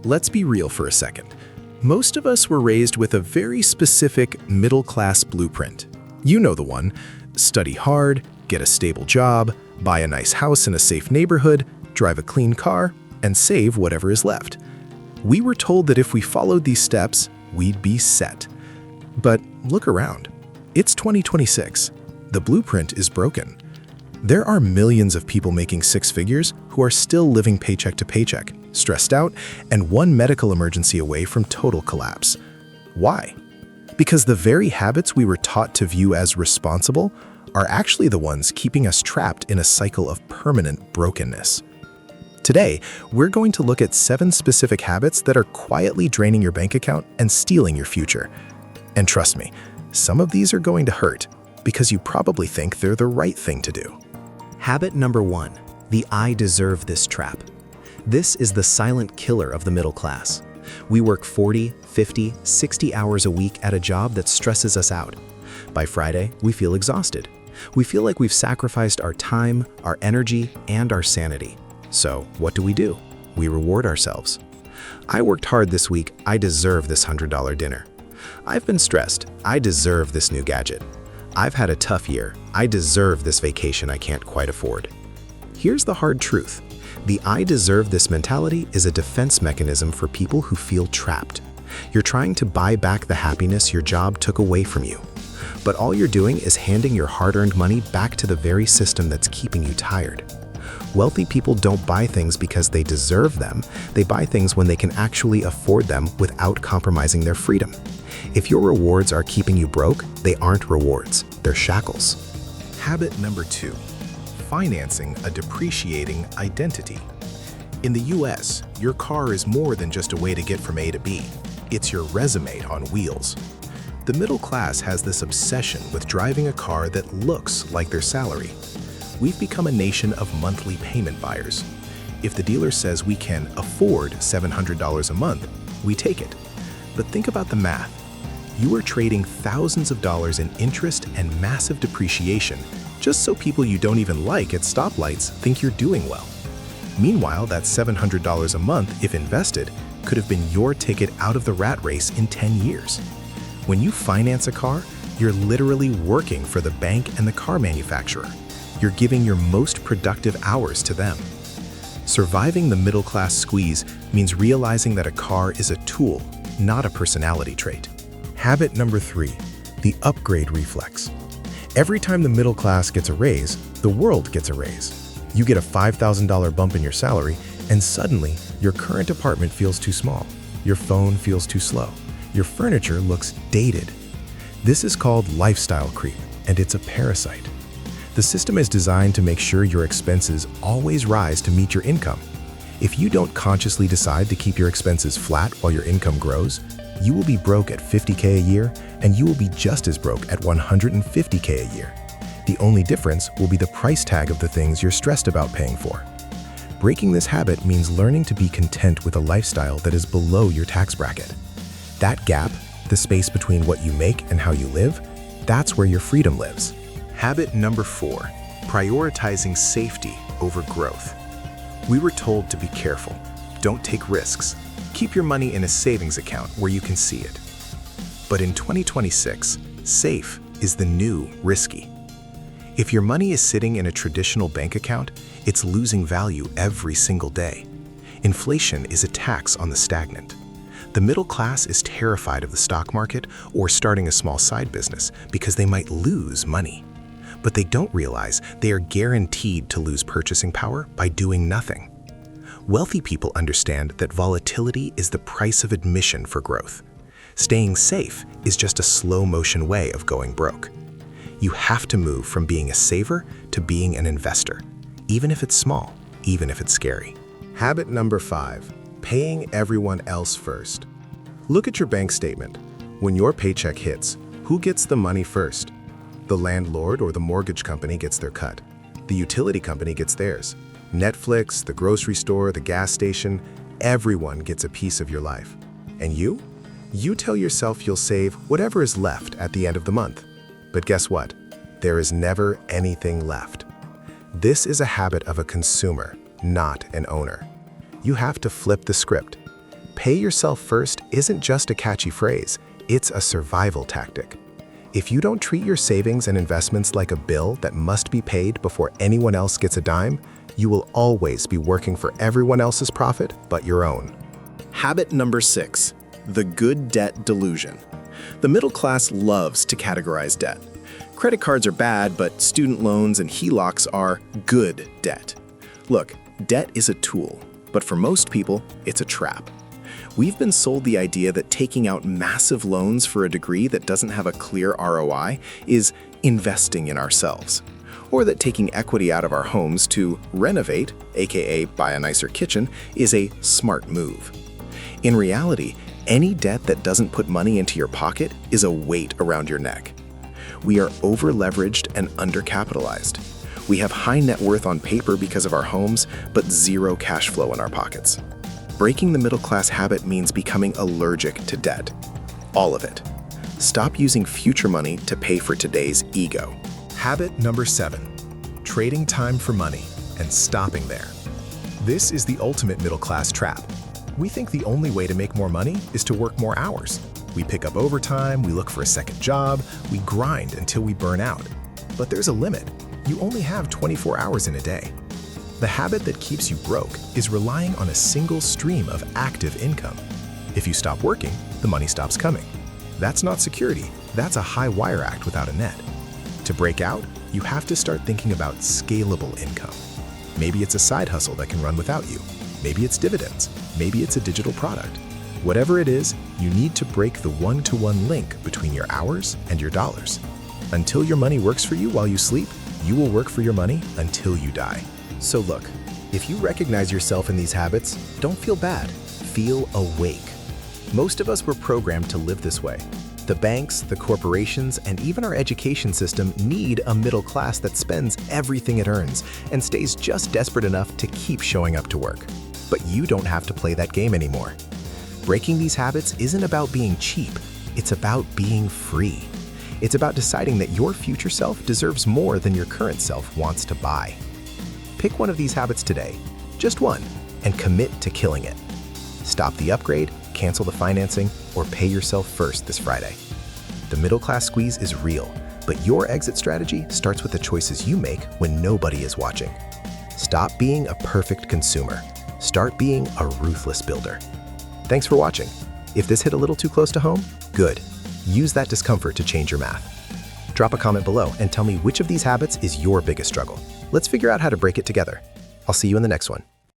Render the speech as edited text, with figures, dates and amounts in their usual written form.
Let's be real for a second. Most of us were raised with a very specific middle-class blueprint. You know the one: study hard, get a stable job, buy a nice house in a safe neighborhood, drive a clean car, and save whatever is left. We were told that if we followed these steps, we'd be set. But look around. It's 2026. The blueprint is broken. There are millions of people making six figures who are still living paycheck to paycheck, stressed out, and one medical emergency away from total collapse. Why? Because the very habits we were taught to view as responsible are actually the ones keeping us trapped in a cycle of permanent brokenness. Today, we're going to look at 7 specific habits that are quietly draining your bank account and stealing your future. And trust me, some of these are going to hurt because you probably think they're the right thing to do. Habit number 1, the "I deserve this" trap. This is the silent killer of the middle class. We work 40, 50, 60 hours a week at a job that stresses us out. By Friday, we feel exhausted. We feel like we've sacrificed our time, our energy, and our sanity. So what do? We reward ourselves. I worked hard this week. I deserve this $100 dinner. I've been stressed. I deserve this new gadget. I've had a tough year. I deserve this vacation I can't quite afford. Here's the hard truth. The "I deserve this" mentality is a defense mechanism for people who feel trapped. You're trying to buy back the happiness your job took away from you. But all you're doing is handing your hard-earned money back to the very system that's keeping you tired. Wealthy people don't buy things because they deserve them. They buy things when they can actually afford them without compromising their freedom. If your rewards are keeping you broke, they aren't rewards, they're shackles. Habit number 2, financing a depreciating identity. In the US, your car is more than just a way to get from A to B. It's your resume on wheels. The middle class has this obsession with driving a car that looks like their salary. We've become a nation of monthly payment buyers. If the dealer says we can afford $700 a month, we take it. But think about the math. You are trading thousands of dollars in interest and massive depreciation just so people you don't even like at stoplights think you're doing well. Meanwhile, that $700 a month, if invested, could have been your ticket out of the rat race in 10 years. When you finance a car, you're literally working for the bank and the car manufacturer. You're giving your most productive hours to them. Surviving the middle-class squeeze means realizing that a car is a tool, not a personality trait. Habit number 3, the upgrade reflex. Every time the middle class gets a raise, the world gets a raise. You get a $5,000 bump in your salary, and suddenly, your current apartment feels too small. Your phone feels too slow. Your furniture looks dated. This is called lifestyle creep, and it's a parasite. The system is designed to make sure your expenses always rise to meet your income. If you don't consciously decide to keep your expenses flat while your income grows, you will be broke at $50K a year, and you will be just as broke at $150K a year. The only difference will be the price tag of the things you're stressed about paying for. Breaking this habit means learning to be content with a lifestyle that is below your tax bracket. That gap, the space between what you make and how you live, that's where your freedom lives. Habit number 4, prioritizing safety over growth. We were told to be careful, don't take risks, keep your money in a savings account where you can see it. But in 2026, safe is the new risky. If your money is sitting in a traditional bank account, it's losing value every single day. Inflation is a tax on the stagnant. The middle class is terrified of the stock market or starting a small side business because they might lose money. But they don't realize they are guaranteed to lose purchasing power by doing nothing. Wealthy people understand that volatility is the price of admission for growth. Staying safe is just a slow-motion way of going broke. You have to move from being a saver to being an investor, even if it's small, even if it's scary. Habit number 5, paying everyone else first. Look at your bank statement. When your paycheck hits, who gets the money first? The landlord or the mortgage company gets their cut. The utility company gets theirs. Netflix, the grocery store, the gas station, everyone gets a piece of your life. And you? You tell yourself you'll save whatever is left at the end of the month. But guess what? There is never anything left. This is a habit of a consumer, not an owner. You have to flip the script. Pay yourself first isn't just a catchy phrase, it's a survival tactic. If you don't treat your savings and investments like a bill that must be paid before anyone else gets a dime, you will always be working for everyone else's profit but your own. Habit number 6, the good debt delusion. The middle class loves to categorize debt. Credit cards are bad, but student loans and HELOCs are good debt. Look, debt is a tool, but for most people, it's a trap. We've been sold the idea that taking out massive loans for a degree that doesn't have a clear ROI is investing in ourselves, or that taking equity out of our homes to renovate, aka buy a nicer kitchen, is a smart move. In reality, any debt that doesn't put money into your pocket is a weight around your neck. We are over-leveraged and undercapitalized. We have high net worth on paper because of our homes, but zero cash flow in our pockets. Breaking the middle class habit means becoming allergic to debt. All of it. Stop using future money to pay for today's ego. Habit number 7, trading time for money and stopping there. This is the ultimate middle class trap. We think the only way to make more money is to work more hours. We pick up overtime, we look for a second job, we grind until we burn out. But there's a limit. You only have 24 hours in a day. The habit that keeps you broke is relying on a single stream of active income. If you stop working, the money stops coming. That's not security, that's a high wire act without a net. To break out, you have to start thinking about scalable income. Maybe it's a side hustle that can run without you. Maybe it's dividends. Maybe it's a digital product. Whatever it is, you need to break the one-to-one link between your hours and your dollars. Until your money works for you while you sleep, you will work for your money until you die. So look, if you recognize yourself in these habits, don't feel bad. Feel awake. Most of us were programmed to live this way. The banks, the corporations, and even our education system need a middle class that spends everything it earns and stays just desperate enough to keep showing up to work. But you don't have to play that game anymore. Breaking these habits isn't about being cheap, it's about being free. It's about deciding that your future self deserves more than your current self wants to buy. Pick one of these habits today, just one, and commit to killing it. Stop the upgrade, cancel the financing, or pay yourself first this Friday. The middle class squeeze is real, but your exit strategy starts with the choices you make when nobody is watching. Stop being a perfect consumer. Start being a ruthless builder. Thanks for watching. If this hit a little too close to home, good. Use that discomfort to change your math. Drop a comment below and tell me which of these habits is your biggest struggle. Let's figure out how to break it together. I'll see you in the next one.